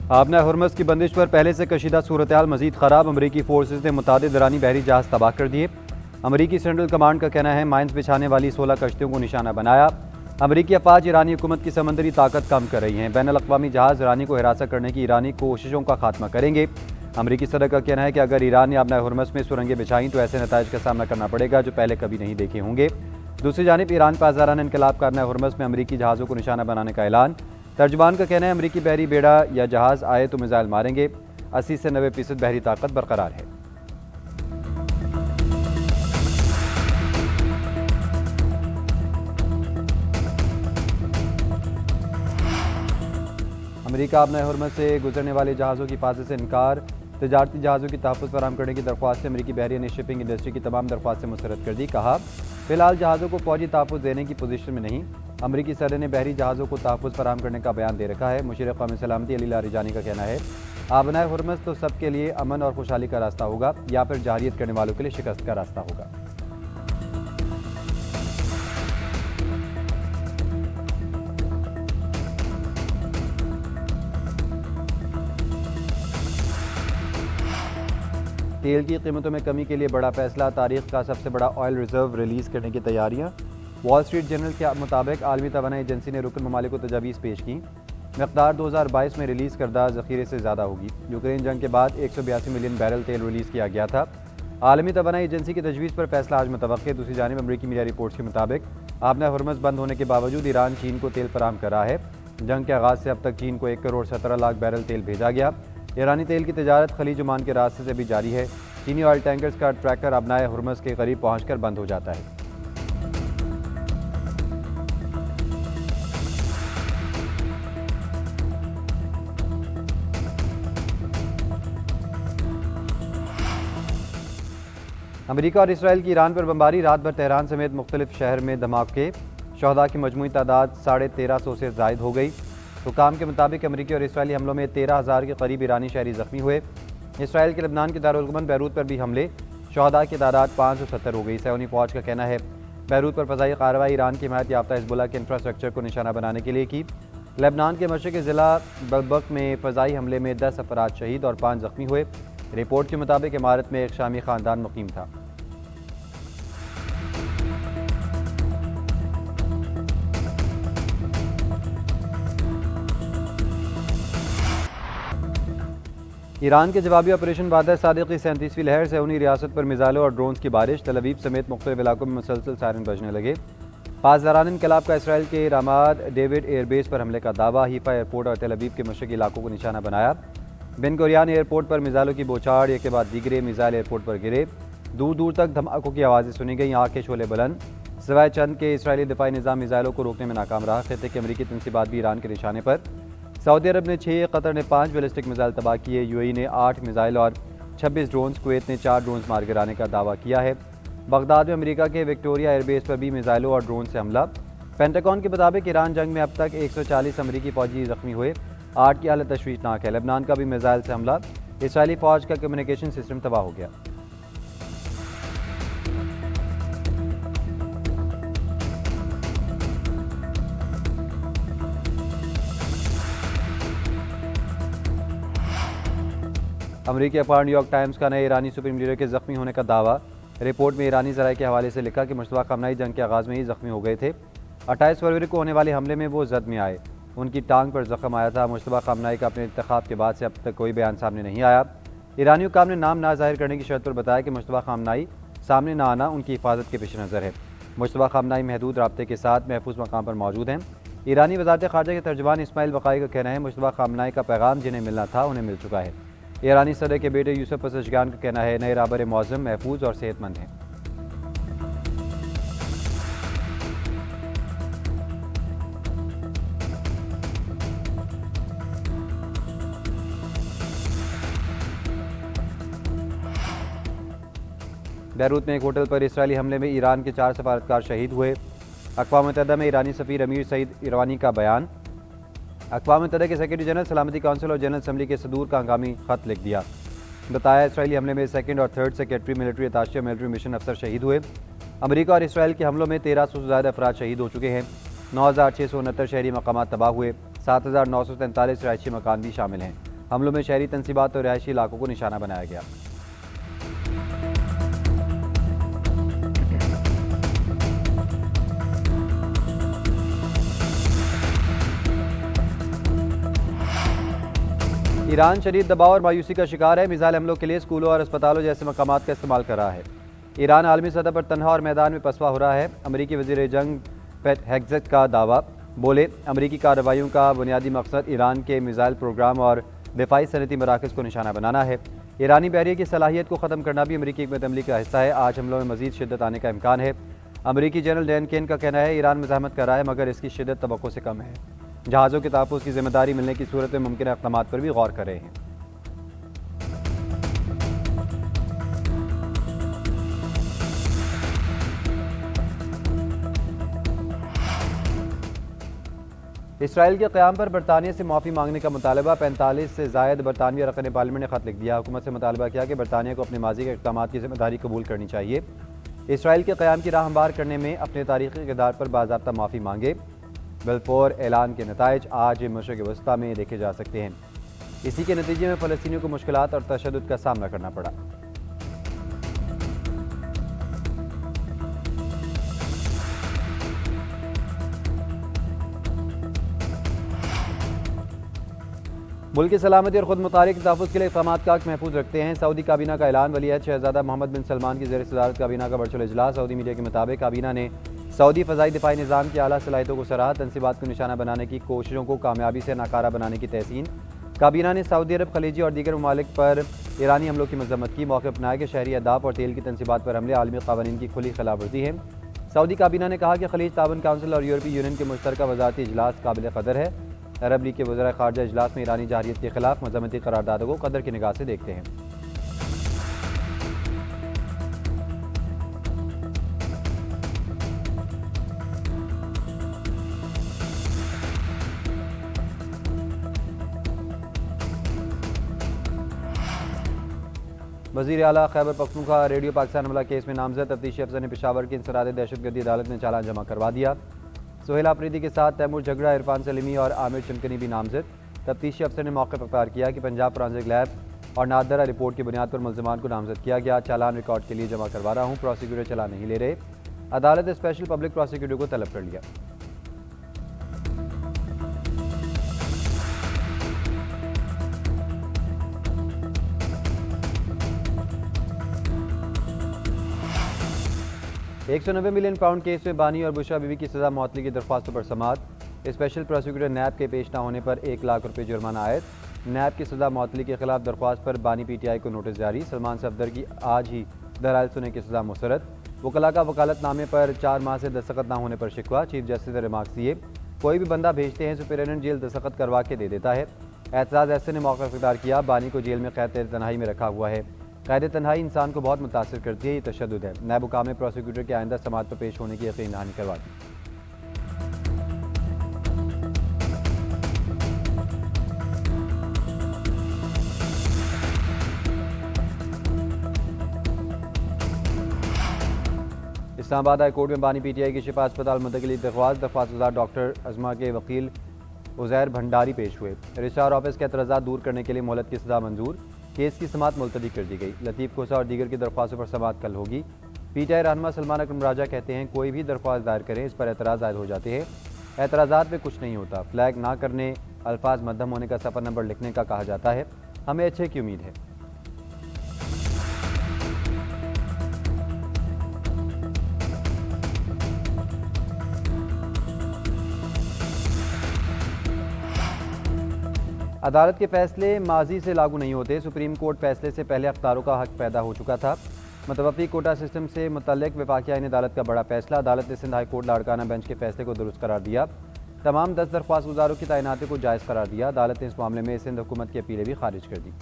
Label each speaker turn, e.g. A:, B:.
A: आपना हुर्मस की बंदिश पर पहले से कशीदा सूरत-ए-हाल मजीद ख़राब। अमरीकी फोर्सेज ने मुतादिद ईरानी बहरी जहाज़ तबाह कर दिए। अमरीकी सेंट्रल कमांड का कहना है माइंस बिछाने वाली 16 कश्तियों को निशाना बनाया। अमरीकी अफवाज ईरानी हुकूमत की समंदरी ताकत कम कर रही हैं। बैनुल-अक़वामी जहाज़ ईरानी को हिरासत करने की ईरानी कोशिशों का खात्मा करेंगे। अमरीकी सदर का कहना है कि अगर ईरान ने अपना हुर्मस में सुरंगें बिछाई तो ऐसे नताइज का सामना करना पड़ेगा जो पहले कभी नहीं देखे होंगे। दूसरी जानिब ईरान पर आज़ाराना इनकलाब का अपना हुर्मस में अमरीकी जहाज़ों को निशाना बनाने का ऐलान। तर्जमान का कहना है अमरीकी बहरी बेड़ा या जहाज़ आए तो मिसाइल मारेंगे। 80 से 90% बहरी ताकत बरकरार है। अमरीका अपने हुर्मस से गुजरने वाले जहाज़ों की हिफाजत से इनकार। तजारती जहाज़ों की तहफ़्फ़ुज़ फराहम करने की दरख्वास्त से अमरीकी बहरिया ने शिपिंग इंडस्ट्री की तमाम दरख्वास्तें मुस्तरद कर दी। कहा फिलहाल जहाज़ों को फौजी तहफ़्फ़ुज़ देने की पोजीशन में नहीं। अमरीकी सदर ने बहरी जहाज़ों को तहफ़्फ़ुज़ फराहम करने का बयान दे रखा है। मुशीर क़ौमी सलामती अली लारिजानी का कहना है आबनाए हुर्मस तो सबके लिए अमन और खुशहाली का रास्ता होगा या फिर जहारियत करने वालों के लिए शिकस्त का रास्ता होगा। तेल की कीमतों में कमी के लिए बड़ा फैसला। तारीख का सबसे बड़ा ऑयल रिजर्व रिलीज़ करने की तैयारियां। वॉल स्ट्रीट जर्नल के मुताबिक आलमी तवानाई एजेंसी ने रुकन ममालिक को तजावीज़ पेश की। मकदार 2022 में रिलीज़ करदा ज़ख़ीरे से ज़्यादा होगी। यूक्रेन जंग के बाद 182 मिलियन बैरल तेल रिलीज़ किया गया था। आलमी तवानाई एजेंसी की तजवीज़ पर फैसला आज मुतवक्किल। दूसरी जानिब अमरीकी मीडिया रिपोर्ट्स के मुताबिक आपना हुर्मस बंद होने के बावजूद ईरान चीन को तेल फराहम कर रहा है। जंग के आगाज़ से अब तक चीन को 1 करोड़ 17 लाख बैरल तेल भेजा गया। ईरानी तेल की तजारत खलीज ओमान के रास्ते से भी जारी है। चीनी ऑयल टैंकर्स का ट्रैकर अपनाए हुर्मस के करीब पहुंचकर बंद हो जाता है। अमेरिका और इसराइल की ईरान पर बमबारी। रात भर तेहरान समेत मुख्तलिफ शहर में धमाके। शहदा की मजमूई तादाद 1350 से जायद हो गई। हुकाम के मुताबिक अमरीकी और इसराइली हमलों में 13,000 के करीब ईरानी शहरी जख्मी हुए। इसराइल के लबनान के दारुल बैरूत पर भी हमले। शहदा की तादाद 570 हो गई। सैनी फौज का कहना है बैरूत पर फ़ज़ाई कार्रवाई ईरान की हिमायत याफ्ता हिज़्बुल्लाह के इंफ्रास्ट्रक्चर को निशाना बनाने के लिए की। लबनान के मशरक़ी ज़िला बलबक में फ़ज़ाई हमले में 10 अफराद शहीद और 5 ज़ख्मी हुए। रिपोर्ट के मुताबिक इमारत में एक शामी ख़ानदान मुक़ीम था। ईरान के जवाबी ऑपरेशन वादा सादिक़ की 37वीं लहर से उन्हीं रियासत पर मिसाइलों और ड्रोन्स की बारिश। तल अवीव समेत मुख्तलिफ इलाकों में मुसलसल सायरन बजने लगे। पासदारान इनकलाब का इसराइल के रामाद डेविड एयरबेस पर हमले का दावा। हीफा एयरपोर्ट और तल अवीव के मशरक़ी इलाकों को निशाना बनाया। बिन गुरियान एयरपोर्ट पर मिसाइलों की बौछार, एक के बाद दीगरे मिसाइल एयरपोर्ट पर गिरे। दूर दूर तक धमाकों की आवाज़ें सुनी गई। आँख के शोले बुलंद। सिवाय चंद के इसराइली दिफाई निज़ाम मिसाइलों को रोकने में नाकाम रहा। खित्ते की अमरीकी तनसीबात भी ईरान के निशाने पर। सऊदी अरब ने 6, कतर ने 5 बैलिस्टिक मिसाइल तबाह किए। यूएई ने 8 मिसाइल और 26 ड्रोन्स, कुवैत ने 4 ड्रोन्स मार गिराने का दावा किया है। बगदाद में अमेरिका के विक्टोरिया एयरबेस पर भी मिसाइलों और ड्रोन से हमला। पेंटागन के मुताबिक ईरान जंग में अब तक 140 अमरीकी फौजी जख्मी हुए। 8 की हालत तशवीशनाक है। लबनान का भी मिसाइल से हमला। इसराइली फौज का कम्युनिकेशन सिस्टम तबाह हो गया। अमरीकी अखबार न्यूयॉर्क टाइम्स का नए ईरानी सुप्रीम लीडर के जख्मी होने का दावा। रिपोर्ट में ईरानी ज़राए के हवाले से लिखा कि मुश्तबा खमनाई जंग के आगाज़ में ही जख्मी हो गए थे। 28 फरवरी को होने वाले हमले में वो जद में आए। उनकी टांग पर जख्म आया था। मुश्तबा खमनाई का अपने इंतखाब के बाद से अब तक कोई बयान सामने नहीं आया। ईरानी हुकाम ने नाम ना जाहिर करने की शर्त पर बताया कि मुश्तबा खमनाई सामने ना आना उनकी हिफाजत के पेश नज़र है। मुश्तबा खमनाई महदूद राब्ते के साथ महफूज मकाम पर मौजूद हैं। ईरानी वज़ारत ख़ारजा के तर्जुमान इस्माइल वक़ाई का कहना है मुश्तबा खमनाई का पैगाम जिन्हें मिलना था उन्हें मिल चुका है। ईरानी सदर के बेटे यूसुफ पज़ेश्कियान का कहना है नए राबर मौज़म महफूज और सेहतमंद हैं। बैरूत में एक होटल पर इसराइली हमले में ईरान के 4 सफारतकार शहीद हुए। अक़वाम मुत्तहिदा में ईरानी सफ़ीर अमीर सईद इरवानी का बयान। अक़वाम मुत्तहिदा के सेक्रेटरी जनरल सलामती काउंसिल और जनरल असम्बली के सदूर का हंगामी ख़त लिख दिया। बताया इसराइली हमले में 2nd और 3rd सेक्रेटरी मिलिट्री अताशे और मिलिट्री मिशन अफसर शहीद हुए। अमरीका और इसराइल के हमलों में 1300 से ज़्यादा अफराद शहीद हो चुके हैं। 9669 शहरी मकामात तबाह हुए। 7943 रिहायशी मकान भी शामिल हैं। हमलों में शहरी तनसीबात और रिहायशी इलाकों को निशाना बनाया गया। ईरान शदीद दबाव और मायूसी का शिकार है। मिसाइल हमलों के लिए स्कूलों और अस्पतालों जैसे मकामात का इस्तेमाल कर रहा है। ईरान आलमी सतह पर तनहा और मैदान में पसवा हो रहा है। अमरीकी वज़ीर जंग पेट हेग्ज़ेट का दावा, बोले अमरीकी कार्रवाइयों का बुनियादी मकसद ईरान के मिसाइल प्रोग्राम और दिफाई सनती मराकज़ को निशाना बनाना है। ईरानी बहरिए की सलाहियत को ख़त्म करना भी अमरीकी हिकमत अमली का हिस्सा है। आज हमलों में मज़ीद शिद्दत आने का इम्कान है। अमरीकी जनरल डैन केन का कहना है ईरान मज़ाहमत कर रहा है मगर इसकी शिद्दत तवक्को से कम है। जहाज़ों के तहफ़्फ़ुज़ की जिम्मेदारी मिलने की सूरत में मुमकिन इक़दामात पर भी गौर कर रहे हैं। इसराइल के क़याम पर बरतानिया से माफ़ी मांगने का मुतालबा। 45 से ज़ायद बरतानवी अरकान पार्लियामेंट ने ख़त लिख दिया। हुकूमत से मुतालबा किया कि बरतानिया को अपने माजी के इक़दामात की जिम्मेदारी कबूल करनी चाहिए। इसराइल के क़याम की राह हमवार करने में अपने तारीख़ी किरदार पर बाज़ाब्ता माफ़ी मांगे। बलफोर ऐलान के नताइज आज मशरिक़ वस्ता में देखे जा सकते हैं। इसी के नतीजे में फ़लस्तीनियों को मुश्किलात और तशद्दुद का सामना करना पड़ा। मुल्क की सलामती और खुद मुतारिक तहफ़्फ़ुज़ के लिए इक़दामात का हक़ महफूज रखते हैं। सऊदी काबीना का ऐलान। वलीअहद शहज़ादा मोहम्मद बिन सलमान की ज़ेर सदारत काबीना का वर्चुअल इजलास। सऊदी मीडिया के मुताबिक काबीना ने सऊदी फ़ज़ाई दिफाई निज़ाम की आला सलाहियतों को सराहा। तनसीबात को निशाना बनाने की कोशिशों को कामयाबी से नाकारा बनाने की तहसीन। काबीना ने सऊदी अरब, खलीजी और दीगर ममालिक पर ईरानी हमलों की मज़म्मत की। मौक़िफ़ अपनाया कि शहरी अहदाफ़ और तेल की तनसीबात पर हमले आलमी क़वानीन की खुली खिलाफवर्जी है। सऊदी काबीना ने कहा कि खलीज ताउन काउंसिल और यूरोपीय यूनियन के मुश्तरका वज़ारती इजलास काबिल क़दर है। अरब लीग के वज़ीर ख़ारजा इजलास में ईरानी जाहिरियत के खिलाफ मज़म्मती करारदादों को कदर की निगाह से देखते हैं। वज़ीर आला खैबर पख्तूनख्वा रेडियो पाकिस्तान हमला केस में नामजद तफ्तीशी अफसर ने पेशावर की इंसराद दहशतगर्दी अदालत में चालान जमा करवा दिया। सोहेल आफरीदी के साथ तैमूर झगड़ा, इरफान सलीमी और आमिर चमकनी भी नामजद। तफ्तीशी अफसर ने मौके पर इक़रार किया कि पंजाब फॉरेंसिक लैब और नादरा रिपोर्ट की बुनियाद पर मुल्ज़िमान को नामजद किया गया। चालान रिकॉर्ड के लिए जमा करवा रहा हूँ। प्रोसिक्यूटर चालान नहीं ले रहे। अदालत ने स्पेशल पब्लिक प्रोसिक्यूटर को तलब कर लिया। £190 मिलियन केस में बानी और बुशरा बीवी की सज़ा मुअत्तली की दरख्वास्तों पर समाअत। स्पेशल प्रोसिक्यूटर नैब के पेश न होने पर 1 लाख रुपये जुर्माना आयद। नैब की सज़ा मुअत्तली के खिलाफ दरख्वास्त पर बानी PTI को नोटिस जारी। सलमान सफदर की आज ही दलाइल सुनने की सज़ा मुस्तरद। वकला का वकालतनामे पर 4 माह से दस्तखत न होने पर शिकवा। चीफ जस्टिस ने रिमार्क्स दिए, कोई भी बंदा भेजते हैं सुपरिटेंडेंट जेल दस्तखत करवा के दे देता है। एतराज़ ऐसे ने मौका इख्तियार किया, बानी को जेल में कैद तन्हाई में रखा हुआ है। कैद तन्हाई इंसान को बहुत मुतासिर करती है, ये तशद्दुद है। नैब हुकाम ने प्रोसिक्यूटर के आइंदा समाअत पर पेश होने की यकीन दहानी करवा दी। इस्लामाबाद हाई कोर्ट में बानी PTI की शिफा अस्पताल मुंतकिली दरख्वास्त डॉक्टर अजमा के वकील उज़ैर भंडारी पेश हुए। रजिस्ट्रार ऑफिस के एतराज़ात दूर करने के लिए मोहलत की सज़ा मंजूर। केस की समाअत मुलतवी कर दी गई। लतीफ़ कोसा और दीगर की दरख्वास्तों पर समाअत कल होगी। PTI रहनुमा सलमान अकरम राजा कहते हैं, कोई भी दरख्वास्त दायर करें, इस पर एतराज़ आयद हो जाते हैं। एतराज़ात में कुछ नहीं होता। फ्लैग ना करने, अल्फाज मध्यम होने का सफ़र नंबर लिखने का कहा जाता है। हमें अच्छे की उम्मीद है। अदालत के फैसले माजी से लागू नहीं होते। सुप्रीम कोर्ट फैसले से पहले अख्तारों का हक पैदा हो चुका था। मतवफ़ी कोटा सिस्टम से मुतल्लिक़ वफ़ाक़ी आईन अदालत का बड़ा फैसला। अदालत ने Sindh high court Larkana bench के फैसले को दुरुस्त करार दिया। तमाम 10 दरख्वास्त गुजारों की तैनाती को जायज़ करार दिया। अदालत ने इस मामले में सिंध हुकूमत की अपीलें भी खारिज कर दी।